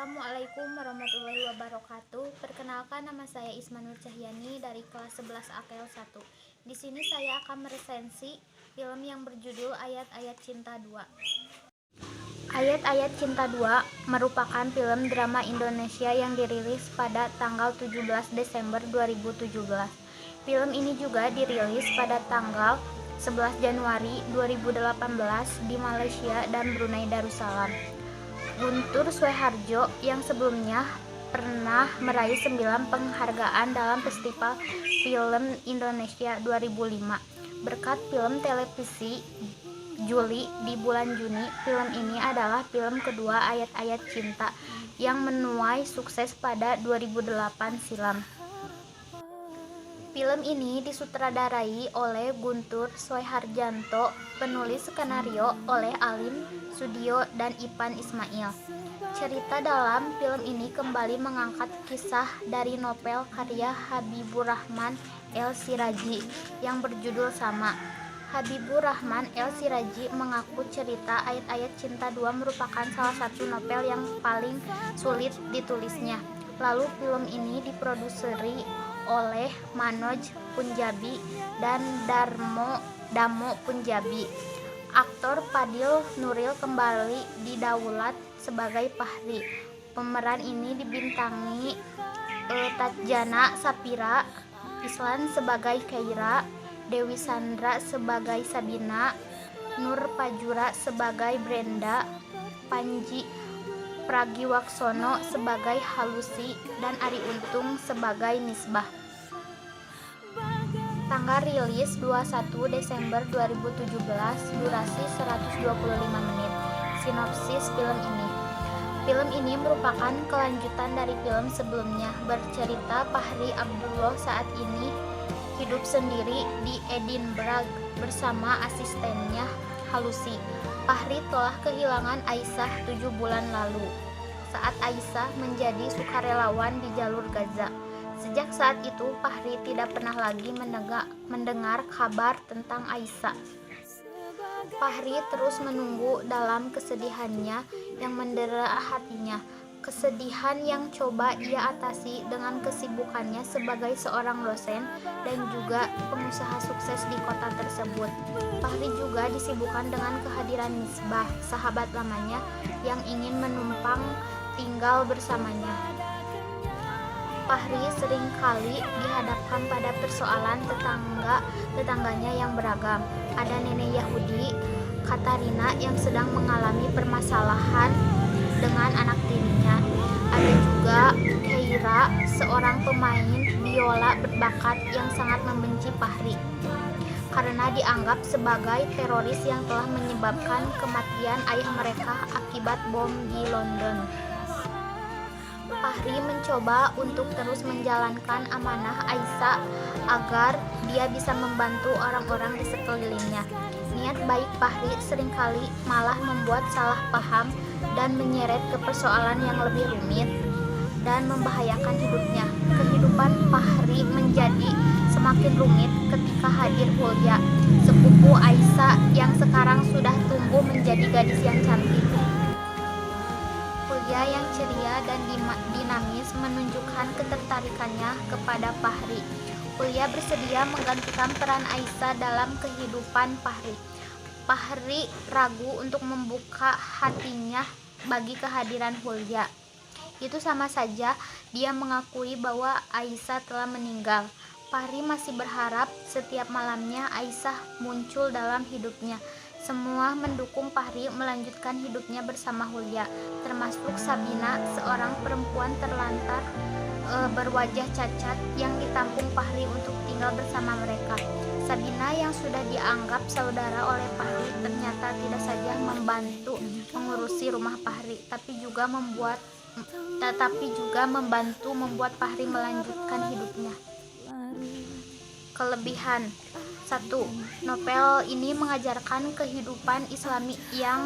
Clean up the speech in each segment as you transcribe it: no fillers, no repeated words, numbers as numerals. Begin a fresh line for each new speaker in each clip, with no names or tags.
Assalamualaikum warahmatullahi wabarakatuh. Perkenalkan, nama saya Isma Nur Cahyani dari kelas 11 AKL 1. Di sini saya akan meresensi film yang berjudul Ayat-Ayat Cinta 2. Ayat-Ayat Cinta 2 merupakan film drama Indonesia yang dirilis pada tanggal 17 Desember 2017. Film ini juga dirilis pada tanggal 11 Januari 2018 di Malaysia dan Brunei Darussalam. Guntur Soeharjo yang sebelumnya pernah meraih 9 penghargaan dalam Festival Film Indonesia 2005. Berkat film televisi Juli di bulan Juni, film ini adalah film kedua Ayat-Ayat Cinta yang menuai sukses pada 2008 silam. Film ini disutradarai oleh Guntur Soeharjanto, penulis skenario oleh Alim Sudio dan Ipan Ismail. Cerita dalam film ini kembali mengangkat kisah dari novel karya Habibur Rahman El Siraji yang berjudul sama. Habibur Rahman El Siraji mengaku cerita Ayat-Ayat Cinta 2 merupakan salah satu novel yang paling sulit ditulisnya. Lalu film ini diproduseri oleh Manoj Punjabi dan Damo Punjabi. Aktor Fadil Nuril kembali didaulat sebagai Fahri. Pemeran ini dibintangi Tatjana Sapira, Islan sebagai Keira, Dewi Sandra sebagai Sabina, Nur Pajura sebagai Brenda, Panji Pragiwaksono sebagai Halusi, dan Ari Untung sebagai Misbah. Tanggal rilis 21 Desember 2017, durasi 125 menit. Sinopsis film ini. Film ini merupakan kelanjutan dari film sebelumnya, bercerita Fahri Abdullah saat ini hidup sendiri di Edinburgh bersama asistennya Halusi. Fahri telah kehilangan Aisyah 7 bulan lalu saat Aisyah menjadi sukarelawan di jalur Gaza. Sejak saat itu Fahri tidak pernah lagi mendengar kabar tentang Aisyah. Fahri terus menunggu dalam kesedihannya yang mendera hatinya. Kesedihan yang coba ia atasi dengan kesibukannya sebagai seorang dosen dan juga pengusaha sukses di kota tersebut. Fahri juga disibukkan dengan kehadiran Misbah, sahabat lamanya yang ingin menumpang tinggal bersamanya. Fahri seringkali dihadapkan pada persoalan tetangganya yang beragam. Ada nenek Yahudi, Katarina, yang sedang mengalami permasalahan dengan anak tirinya. Ada juga Keira, seorang pemain biola berbakat yang sangat membenci Fahri karena dianggap sebagai teroris yang telah menyebabkan kematian ayah mereka akibat bom di London. Fahri mencoba untuk terus menjalankan amanah Aisyah agar dia bisa membantu orang-orang di sekelilingnya. Niat baik Fahri seringkali malah membuat salah paham dan menyeret ke persoalan yang lebih rumit dan membahayakan hidupnya. Kehidupan Fahri menjadi semakin rumit ketika hadir Hulya, sepupu Aisyah yang sekarang sudah tumbuh menjadi gadis yang cantik. Hulya yang ceria dan dinamis menunjukkan ketertarikannya kepada Fahri. Hulya bersedia menggantikan peran Aisyah dalam kehidupan Fahri. Fahri ragu untuk membuka hatinya bagi kehadiran Hulya. Itu sama saja dia mengakui bahwa Aisyah telah meninggal. Fahri masih berharap setiap malamnya Aisyah muncul dalam hidupnya. Semua mendukung Fahri melanjutkan hidupnya bersama Hulya, termasuk Sabina, seorang perempuan terlantar berwajah cacat yang ditampung Fahri untuk tinggal bersama mereka. Sabina yang sudah dianggap saudara oleh Fahri ternyata tidak saja membantu mengurusi rumah Fahri, tapi juga membantu membuat Fahri melanjutkan hidupnya. Kelebihan 1. Novel ini mengajarkan kehidupan Islami yang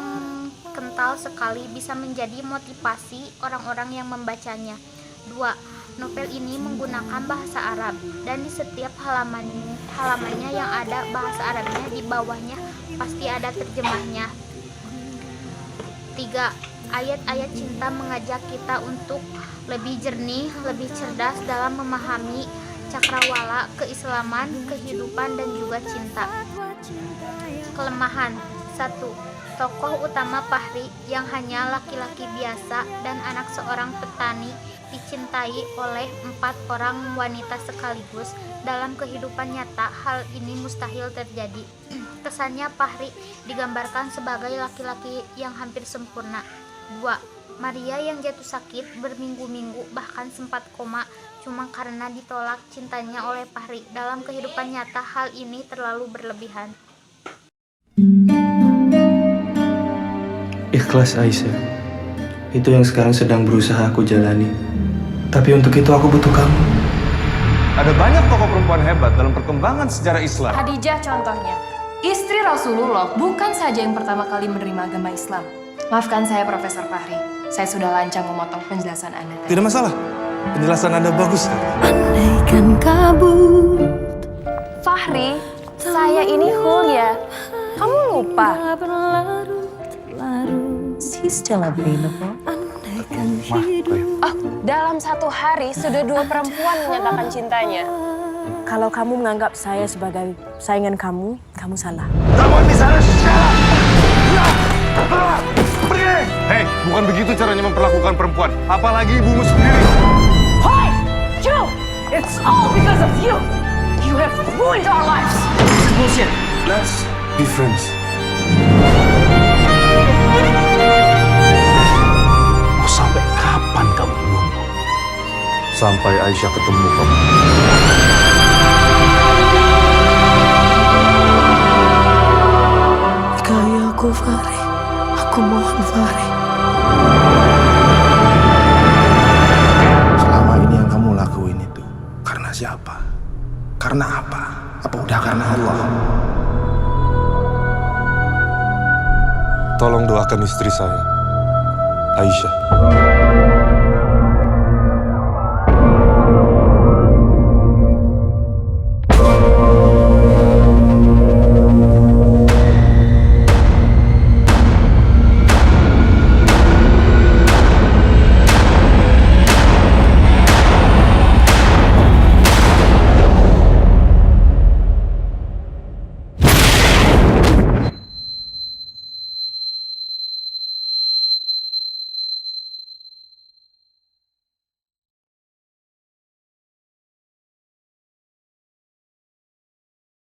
kental sekali, bisa menjadi motivasi orang-orang yang membacanya. 2. Novel ini menggunakan bahasa Arab dan di setiap halamannya yang ada bahasa Arabnya, di bawahnya pasti ada terjemahnya. 3. Ayat-ayat cinta mengajak kita untuk lebih jernih, lebih cerdas dalam memahami cakrawala keislaman, kehidupan, dan juga cinta. Kelemahan 1. Tokoh utama Fahri yang hanya laki-laki biasa dan anak seorang petani dicintai oleh 4 orang wanita sekaligus. Dalam kehidupan nyata, hal ini mustahil terjadi. Kesannya Fahri digambarkan sebagai laki-laki yang hampir sempurna. 2. Maria yang jatuh sakit berminggu-minggu bahkan sempat koma cuma karena ditolak cintanya oleh Fahri. Dalam kehidupan nyata, hal ini terlalu berlebihan.
Ikhlas, Aisyah. Itu yang sekarang sedang berusaha aku jalani. Tapi untuk itu aku butuh kamu.
Ada banyak tokoh perempuan hebat dalam perkembangan sejarah Islam.
Khadijah contohnya. Istri Rasulullah bukan saja yang pertama kali menerima agama Islam. Maafkan saya, Profesor Fahri. Saya sudah lancang memotong penjelasan Anda tadi.
Tidak masalah. Penjelasan Anda bagus.
Andaikan kabut.
Fahri, saya ini Hulya. Kamu lupa?
She's still available.
Oh, dalam satu hari sudah 2 perempuan menyatakan cintanya.
Kalau kamu menganggap saya sebagai saingan kamu, kamu salah.
Kamu di sana pergi! Hei, bukan begitu caranya memperlakukan perempuan. Apalagi ibumu sendiri.
Hoi! You! It's all because of you! You have ruined our lives!
Bullshit. Let's be friends. Mau sampai kapan kamu nunggu? Sampai Aisyah ketemu kamu.
Nikahi aku, Fahri. Aku mohon, Fahri.
Selama ini yang kamu lakuin itu karena siapa? Karena apa? Apa udah karena Allah?
Tolong doakan istri saya, Aisyah.